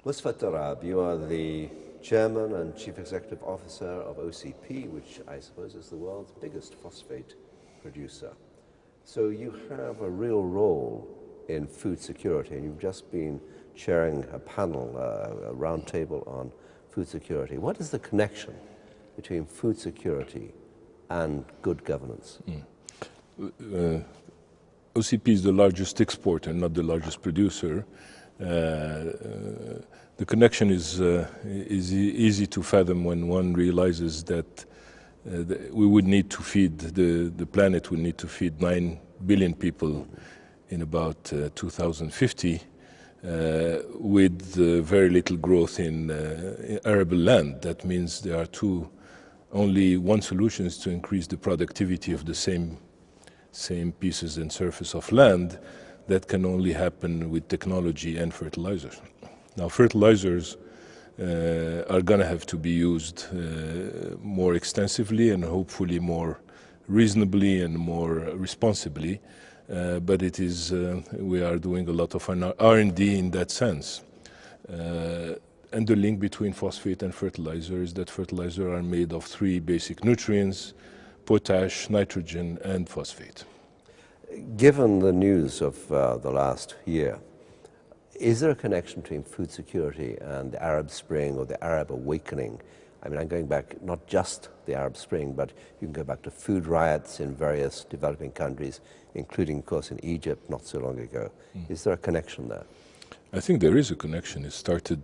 Mostafa Terrab, you are the Chairman and Chief Executive Officer of OCP, which I suppose is the world's biggest phosphate producer. So you have a real role in food security, and you've just been chairing a panel, a round table on food security. What is the connection between food security and good governance? OCP is the largest exporter, not the largest producer. The connection is easy to fathom when one realizes that we would need to feed, the planet would need to feed 9 billion people in about 2050 with very little growth in arable land. That means there are only one solution is to increase the productivity of the same pieces and surface of land. That can only happen with technology and fertilizers. Now, fertilizers are going to have to be used more extensively and hopefully more reasonably and more responsibly. But we are doing a lot of R&D in that sense. And the link between phosphate and fertilizer is that fertilizers are made of 3 basic nutrients: potash, nitrogen, and phosphate. Given the news of the last year, is there a connection between food security and the Arab Spring or the Arab awakening? I mean, I'm going back not just the Arab Spring, but you can go back to food riots in various developing countries, including, of course, in Egypt not so long ago. Is there a connection there? I think there is a connection. It started,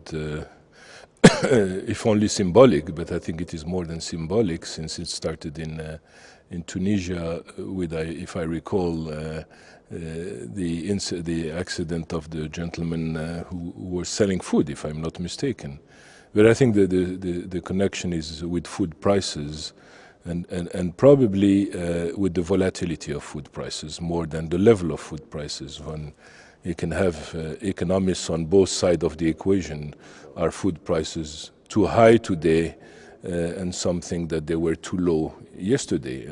if only symbolic, but I think it is more than symbolic, since it started in Tunisia with, if I recall, the accident of the gentleman who was selling food, if I'm not mistaken. But I think the connection is with food prices and probably with the volatility of food prices more than the level of food prices. When you can have economists on both sides of the equation, are food prices too high today and something that they were too low yesterday?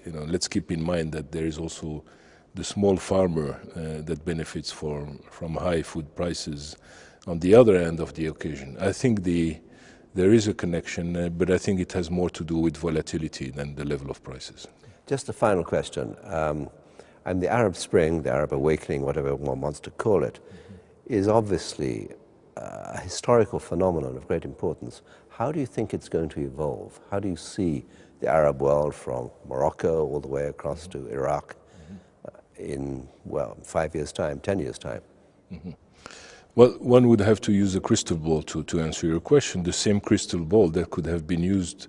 Let's keep in mind that there is also the small farmer that benefits from high food prices on the other end of the occasion. I think there is a connection, but I think it has more to do with volatility than the level of prices. Just a final question. And the Arab Spring, the Arab awakening, whatever one wants to call it, is obviously a historical phenomenon of great importance. How do you think it's going to evolve? How do you see the Arab world from Morocco all the way across to Iraq in, 5 years' time, 10 years' time? Well, one would have to use a crystal ball to answer your question, the same crystal ball that could have been used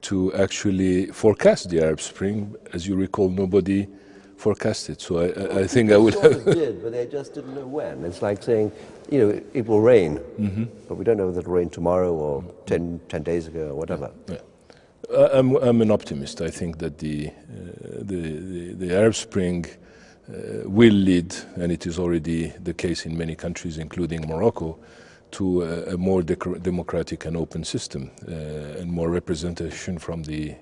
to actually forecast the Arab Spring. As you recall, nobody forecasted. So I think I would have... They did, but they just didn't know when. It's like saying, it will rain, but we don't know whether it'll rain tomorrow or 10 days ago or whatever. Yeah. I'm an optimist. I think that the Arab Spring will lead, and it is already the case in many countries, including Morocco, to a more democratic and open system and more representation from the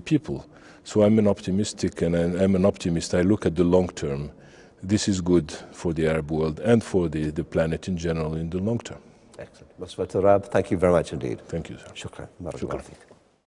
people. So I'm an optimistic, and I'm an optimist. I look at the long term. This is good for the Arab world and for the planet in general in the long term. Excellent. Mostafa Terrab, thank you very much indeed. Thank you, sir. Shukran.